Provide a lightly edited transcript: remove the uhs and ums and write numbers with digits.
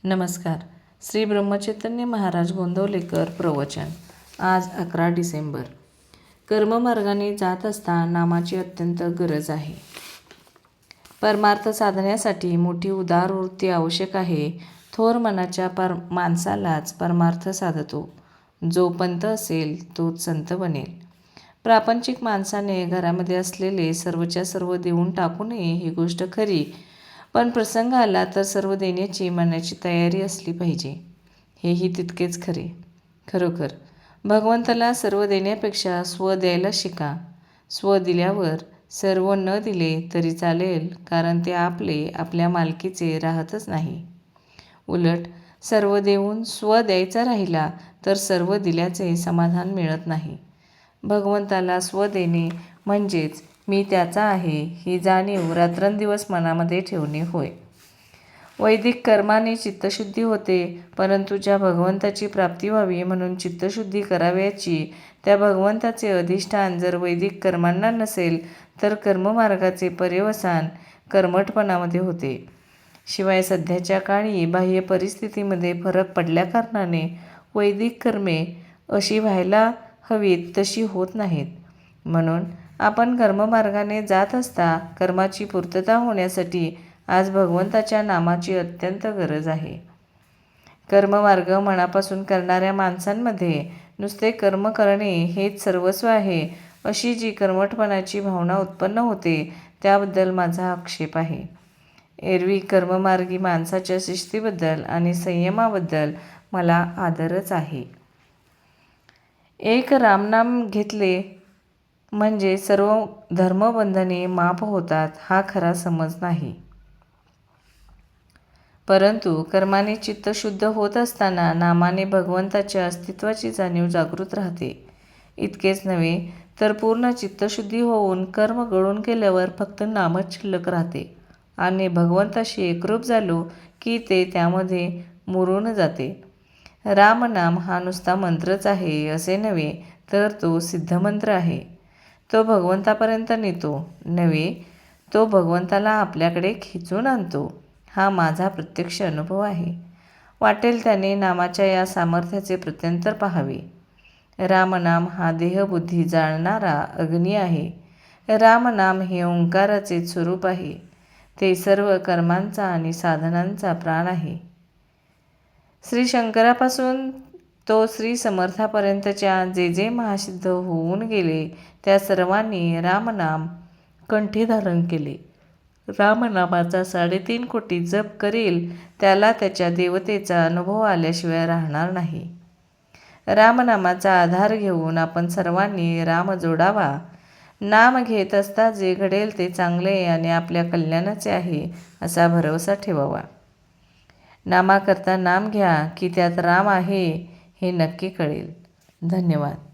नमस्कार. श्री ब्रह्मचैतन्य महाराज गोंदवलेकर प्रवचन. आज 11 डिसेंबर. कर्ममार्गाने जात असता नामाची अत्यंत गरज आहे. परमार्थ साधण्यासाठी मोठी उदार वृत्ती आवश्यक आहे. थोर मनाच्या माणसालाच परमार्थ साधतो. जो पंत असेल तोच संत बनेल. प्रापंचिक माणसाने घरामध्ये असलेले सर्वच्या सर्व देऊन टाकू नये ही गोष्ट खरी, पण प्रसंग आला तर सर्व देण्याची मनाची तयारी असली पाहिजे, हेही तितकेच खरे. खरोखर भगवंताला सर्व देण्यापेक्षा स्व द्यायला शिका. स्व दिल्यावर सर्व न दिले तरी चालेल, कारण ते आपल्या मालकीचे राहतच नाही. उलट सर्व देऊन स्व द्यायचा राहिला तर सर्व दिल्याचे समाधान मिळत नाही. भगवंताला स्व देणे म्हणजेच मी त्याचा आहे ही जाणीव रात्रंदिवस मनामध्ये ठेवणे होय. वैदिक कर्माने चित्तशुद्धी होते, परंतु ज्या भगवंताची प्राप्ती व्हावी म्हणून चित्तशुद्धी करावयाची त्या भगवंताचे अधिष्ठान जर वैदिक कर्मांना नसेल तर कर्ममार्गाचे पर्यवसान कर्मठपणामध्ये होते. शिवाय सध्याच्या काळी बाह्य परिस्थितीमध्ये फरक पडल्याकारणाने वैदिक कर्मे अशी व्हायला हवीत तशी होत नाहीत. म्हणून आपण कर्ममार्गाने जात असता कर्माची पूर्तता होण्यासाठी आज भगवंताच्या नामाची अत्यंत गरज आहे. कर्ममार्ग मनापासून करणाऱ्या माणसांमध्ये नुसते कर्म करणे हेच सर्वस्व आहे अशी जी कर्मठपणाची भावना उत्पन्न होते त्याबद्दल माझा आक्षेप आहे. एरवी कर्ममार्गी माणसाच्या शिस्तीबद्दल आणि संयमाबद्दल मला आदरच आहे. एक रामनाम घेतले म्हणजे सर्व धर्मबंधने माफ होतात हा खरा समज नाही. परंतु कर्माने चित्त शुद्ध होत असताना नामाने भगवंताच्या अस्तित्वाची जाणीव जागृत राहते. इतकेच नव्हे तर पूर्ण चित्तशुद्धी होऊन कर्म गळून गेल्यावर फक्त नामच शिल्लक राहते आणि भगवंताशी एकरूप झालो की ते त्यामध्ये मुरून जाते. रामनाम हा नुसता मंत्रच आहे असे नव्हे, तर तो सिद्धमंत्र आहे. तो भगवंतापर्यंत नेतो नव्हे, तो भगवंताला आपल्याकडे खेचून आणतो. हा माझा प्रत्यक्ष अनुभव आहे. वाटेल त्याने नामाच्या या सामर्थ्याचे प्रत्यंतर पाहावे. रामनाम हा देहबुद्धी जाळणारा अग्नी आहे. रामनाम हे ओंकाराचे स्वरूप आहे. ते सर्व कर्मांचा आणि साधनांचा प्राण आहे. श्री शंकरापासून तो श्री समर्थापर्यंतच्या जे जे महासिद्ध होऊन गेले त्या सर्वांनी रामनाम कंठी धारण केले. रामनामाचा 3.5 कोटी जप करेल त्याला त्याच्या देवतेचा अनुभव आल्याशिवाय राहणार नाही. रामनामाचा आधार घेऊन आपण सर्वांनी राम जोडावा. नाम घेत असता जे घडेल ते चांगले आणि आपल्या कल्याणाचे आहे असा भरवसा ठेवावा. नामाकरता नाम घ्या की त्यात राम आहे हे नक्की कळेल. धन्यवाद.